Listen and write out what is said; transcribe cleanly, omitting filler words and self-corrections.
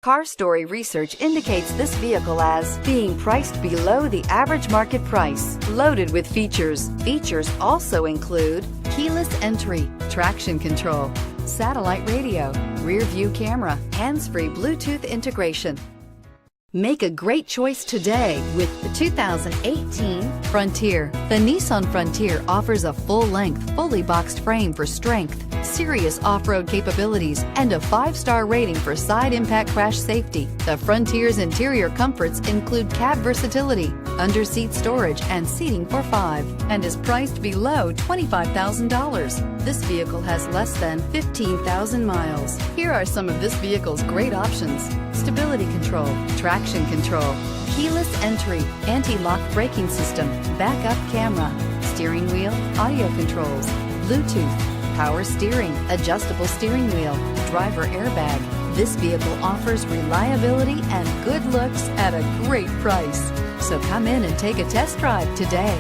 Car Story research indicates this vehicle as being priced below the average market price, loaded with features. Features also include keyless entry, traction control, satellite radio, rear view camera, hands-free Bluetooth integration. Make a great choice today with the 2018 Frontier. The Nissan Frontier offers a full-length, fully boxed frame for strength, serious off-road capabilities, and a 5-star rating for side impact crash safety. The Frontier's interior comforts include cab versatility, under-seat storage, and seating for 5, and is priced below $25,000. This vehicle has less than 15,000 miles. Here are some of this vehicle's great options: stability control, traction control, keyless entry, anti-lock braking system, backup camera, steering wheel audio controls, Bluetooth, power steering, adjustable steering wheel, driver airbag. This vehicle offers reliability and good looks at a great price. So come in and take a test drive today.